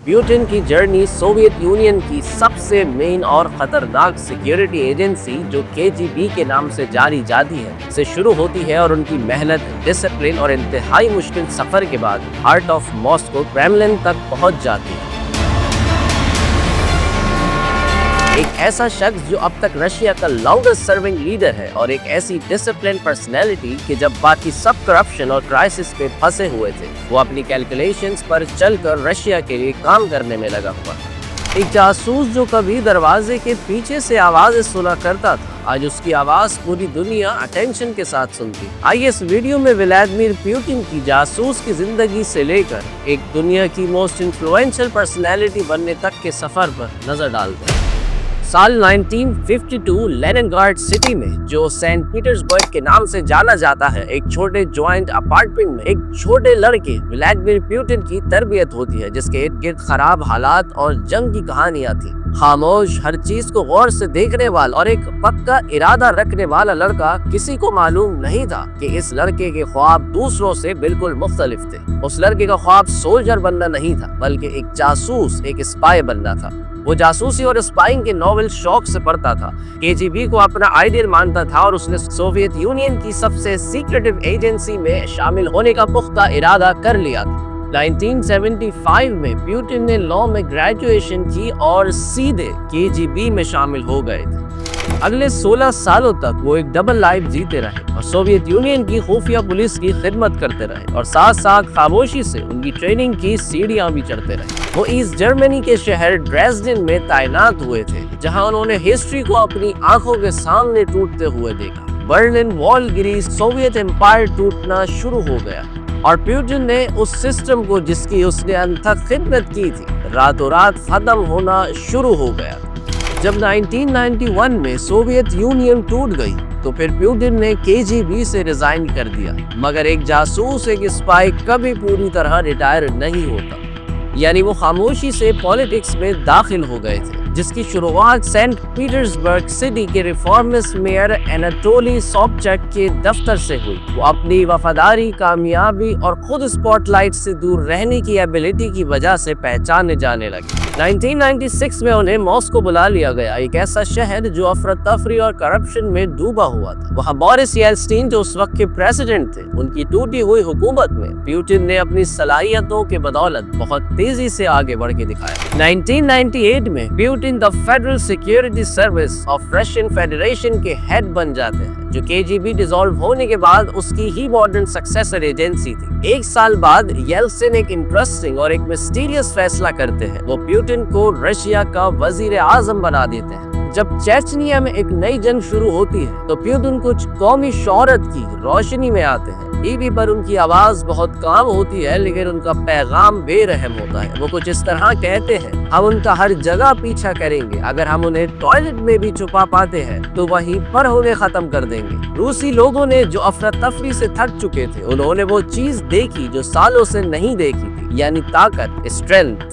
Putin की journey Soviet union की सबसे मेन और खतरनाक सिक्योरिटी एजेंसी जो केजीबी के नाम से जानी जाती है से शुरू होती है और उनकी मेहनत, डिसिप्लिन और इंतहाई मुश्किल सफर के बाद हार्ट ऑफ मॉस्को क्रेमलिन तक पहुंच जाती है। एक ऐसा शख्स जो अब तक रशिया का लॉन्गेस्ट सर्विंग लीडर है और एक ऐसी डिसिप्लिन पर्सनैलिटी कि जब बाकी सब करप्शन और क्राइसिस पे फंसे हुए थे वो अपनी कैलकुलेशंस पर चलकर रशिया के लिए काम करने में लगा हुआ। एक जासूस जो कभी दरवाजे के पीछे से आवाजें सुना करता था, आज उसकी आवाज पूरी दुनिया अटेंशन के साथ सुनती। आइए इस वीडियो में व्लादिमीर पुतिन की जासूस की जिंदगी से लेकर एक दुनिया की मोस्ट इन्फ्लुएंशियल पर्सनैलिटी बनने तक के सफर पर नजर डालते हैं। साल 1952 लेनिनग्राड सिटी में, जो सेंट पीटर्सबर्ग के नाम से जाना जाता है, एक छोटे जॉइंट अपार्टमेंट में एक छोटे लड़के व्लादिमीर पुतिन की तरबियत होती है, जिसके इर्द गिर्द खराब हालात और जंग की कहानियां थी। खामोश, हर चीज को गौर से देखने वाला और एक पक्का इरादा रखने वाला लड़का। किसी को मालूम नहीं था कि इस लड़के के ख्वाब दूसरों से बिल्कुल मुख्तलिफ थे। उस लड़के का ख्वाब सोल्जर बनना नहीं था, बल्कि एक जासूस, एक स्पाई बनना था। वो जासूसी और स्पाइंग के नॉवेल शौक से पढ़ता था, केजीबी को अपना आइडियल मानता था और उसने सोवियत यूनियन की सबसे सीक्रेटिव एजेंसी में शामिल होने का पुख्ता इरादा कर लिया था। 1975 में पुतिन ने लॉ में ग्रेजुएशन की और सीधे केजीबी में शामिल हो गए थे। अगले 16 सालों तक वो एक डबल लाइफ जीते रहे और सोवियत यूनियन की खुफिया पुलिस की खिदमत करते रहे और साथ साथ खामोशी से उनकी ट्रेनिंग की सीढ़ियां भी चढ़ते रहे। वो ईस्ट जर्मनी के शहर ड्रेसडेन में तैनात हुए थे, जहां उन्होंने हिस्ट्री को अपनी आंखों के सामने टूटते हुए देखा। बर्लिन वॉल गिरी, सोवियत एम्पायर टूटना शुरू हो गया और पुतिन ने उस सिस्टम को जिसकी उसने अनथक खिदमत की थी, रातों रात खत्म होना शुरू हो गया। जब 1991 में सोवियत यूनियन टूट गई तो फिर पुतिन ने केजीबी से रिजाइन कर दिया। मगर एक जासूस, एक स्पाई कभी पूरी तरह रिटायर नहीं होता। यानी वो खामोशी से पॉलिटिक्स में दाखिल हो गए थे, जिसकी शुरुआत सेंट पीटर्सबर्ग सिटी के रिफॉर्मिस्ट मेयर एनाटोली सोबचक के दफ्तर से हुई। वो अपनी वफादारी, कामयाबी और खुद स्पॉटलाइट से दूर रहने की एबिलिटी की वजह से पहचाने जाने लगे। 1996 में उन्हें मॉस्को बुला लिया गया, एक ऐसा शहर जो अफरा तफरी और करप्शन में डूबा हुआ था। वहाँ बोरिस येल्त्सिन, जो उस वक्त के प्रेसिडेंट थे, उनकी टूटी हुई हुकूमत में पुतिन ने अपनी सलाहियतों के बदौलत बहुत तेजी से आगे बढ़ के दिखाया। 1998 में Putin the federal security service of Russian federation के हेड बन जाते हैं, जो केजीबी डिसॉल्व होने के बाद उसकी ही मॉडर्न सक्सेसर एजेंसी थी। एक साल बाद येल्त्सिन एक इंटरेस्टिंग और एक मिस्टीरियस फैसला करते हैं। वो पुतिन को रशिया का वजीर आजम बना देते हैं। जब चेचनिया में एक नई जंग शुरू होती है तो पुतिन कुछ कौमी शौहरत की रोशनी में आते हैं। टीवी पर उनकी आवाज बहुत कम होती है, लेकिन उनका पैगाम बेरहम होता है। वो कुछ इस तरह कहते हैं, हम उनका हर जगह पीछा करेंगे, अगर हम उन्हें टॉयलेट में भी छुपा पाते हैं तो वहीं पर उन्हें खत्म कर देंगे। रूसी लोगों ने जो अफरा तफरी से थक चुके थे, उन्होंने वो चीज देखी जो सालों से नहीं देखी थी, यानी ताकत, स्ट्रेंथ।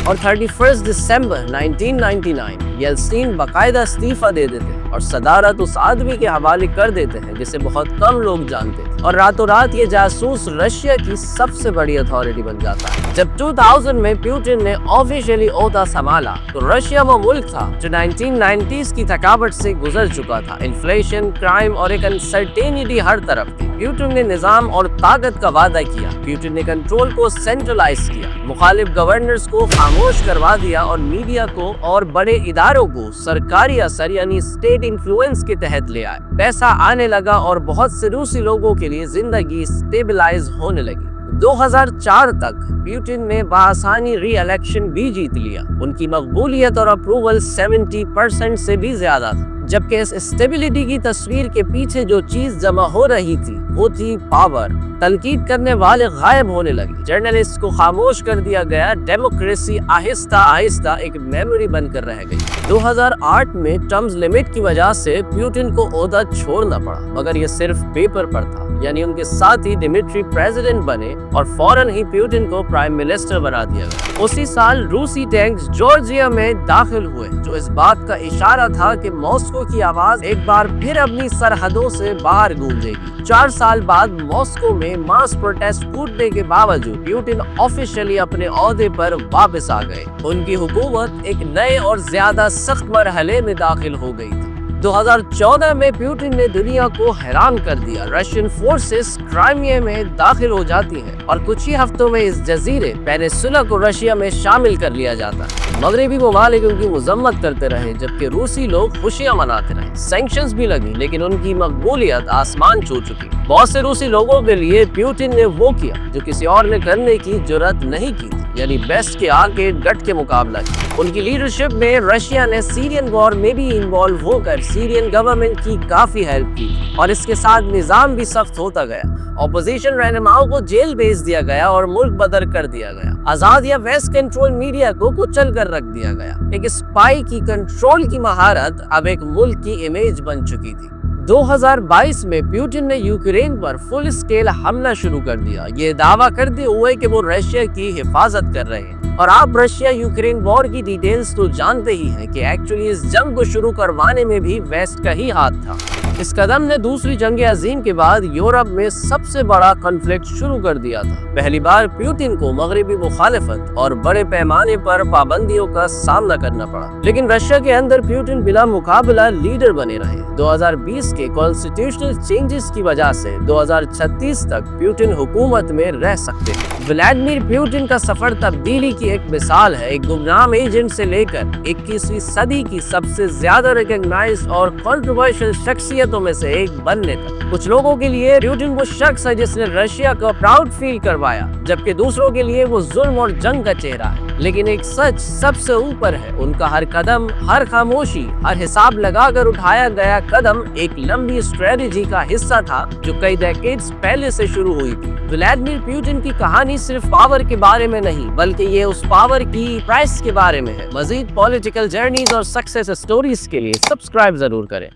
और 31 दिसंबर 1999 येल्त्सिन बाकायदा इस्तीफा दे देते हैं और सदारत उस आदमी के हवाले कर देते हैं जिसे बहुत कम लोग जानते थे, और रातों रात ये जासूस रशिया की सबसे बड़ी अथॉरिटी बन जाता है। जब 2000 में पुतिन ने ऑफिशियली ओहदा संभाला तो रशिया वो मुल्क था जो 1990s की थकावट से गुजर चुका था। इन्फ्लेशन, क्राइम और एक अनसर्टेनिटी हर तरफ थी। पुतिन ने निजाम और ताकत का वादा किया। पुतिन ने कंट्रोल को सेंट्रलाइज किया, मुखालिफ गवर्नर्स को खामोश करवा दिया और मीडिया को और बड़े इदारों को सरकारी असर यानी स्टेट इन्फ्लुएंस के तहत ले आए। पैसा आने लगा और बहुत से रूसी लोगों के लिए जिंदगी स्टेबलाइज होने लगी। 2004 तक पुतिन ने बआसानी री इलेक्शन भी जीत लिया। उनकी मकबूलियत और अप्रूवल 70% से भी ज्यादा था। जबकि इस स्टेबिलिटी की तस्वीर के पीछे जो चीज जमा हो रही थी वो थी पावर। तनकीद करने वाले गायब होने लगे, जर्नलिस्ट को खामोश कर दिया गया, डेमोक्रेसी आहिस्ता आहिस्ता एक मेमोरी बनकर रह गई। 2008 में टर्म्स लिमिट की वजह से पुतिन को ओहदा छोड़ना पड़ा, मगर ये सिर्फ पेपर पर था। यानी उनके साथ ही दिमित्री प्रेसिडेंट बने और फौरन ही पुतिन को प्राइम मिनिस्टर बना दिया गया। उसी साल रूसी टैंक्स जॉर्जिया में दाखिल हुए, जो इस बात का इशारा था कि मॉस्को की आवाज एक बार फिर अपनी सरहदों से बाहर गूंजेगी। 4 साल बाद मॉस्को में मास प्रोटेस्ट टूटने के बावजूद प्यूटिन ऑफिशियली अपने ओहदे पर वापस आ गए। उनकी हुकूमत एक नए और ज्यादा सख्त मरहले में दाखिल हो गई थी। 2014 में प्यूटिन ने दुनिया को हैरान कर दिया। रशियन फोर्सेस क्राइमिया में दाखिल हो जाती हैं और कुछ ही हफ्तों में इस जजीरे पेनिनसुला को रशिया में शामिल कर लिया जाता है। मगरबी ममालिक उनकी मजम्मत करते रहे जबकि रूसी लोग खुशियां मनाते रहे। सैंक्शंस भी लगी लेकिन उनकी मकबूलियत आसमान छू चुकी। बहुत से रूसी लोगों के लिए प्यूटिन ने वो किया जो किसी और ने करने की जुर्रत नहीं की थी, यानी बेस्ट के आगे डट के मुकाबला किया। उनकी लीडरशिप में रशिया ने सीरियन वॉर में भी इन्वॉल्व होकर सीरियन गवर्नमेंट की काफी हेल्प की और इसके साथ निजाम भी सख्त होता गया। ऑपोजिशन रहनुमाओं को जेल भेज दिया गया और मुल्क बदर कर दिया गया। आजाद या वेस्ट कंट्रोल मीडिया को कुचल कर रख दिया गया। एक स्पाई की कंट्रोल की महारत अब एक मुल्क की इमेज बन चुकी थी। 2022 में प्यूटिन ने यूक्रेन पर फुल स्केल हमला शुरू कर दिया, ये दावा करते हुए कि वो रशिया की हिफाजत कर रहे हैं। और आप रशिया यूक्रेन वॉर की डिटेल्स तो जानते ही हैं कि एक्चुअली इस जंग को शुरू करवाने में भी वेस्ट का ही हाथ था। इस कदम ने दूसरी जंग अजीम के बाद यूरोप में सबसे बड़ा कॉन्फ्लिक्ट शुरू कर दिया था। पहली बार प्यूटिन को मगरबी मुखालिफत और बड़े पैमाने पर पाबंदियों का सामना करना पड़ा, लेकिन रशिया के अंदर प्यूटिन बिला मुकाबला लीडर बने रहे। 2020 के कॉन्स्टिट्यूशनल चेंजेस की वजह से 2036 तक प्यूटिन हुकूमत में रह सकते हैं। व्लादिमीर प्यूटिन का सफर तब्दीली की एक मिसाल है, एक गुमनाम एजेंट से लेकर 21वीं सदी की सबसे ज्यादा रिकॉग्नाइज्ड और कंट्रोवर्शियल शख्सियतों में से एक बनने तक। कुछ लोगों के लिए प्यूटिन वो शख्स है जिसने रशिया को प्राउड फील करवाया, जबकि दूसरों के लिए वो जुल्म और जंग का चेहरा है। लेकिन एक सच सबसे ऊपर है, उनका हर कदम, हर खामोशी, हर हिसाब लगाकर उठाया गया कदम एक लंबी स्ट्रेटेजी का हिस्सा था जो कई डेकेड्स पहले से शुरू हुई थी। व्लादिमीर प्यूटिन की कहानी सिर्फ पावर के बारे में नहीं, बल्कि ये उस पावर की प्राइस के बारे में है। मजीद पॉलिटिकल जर्नीज और सक्सेस स्टोरीज के लिए सब्सक्राइब जरूर करें।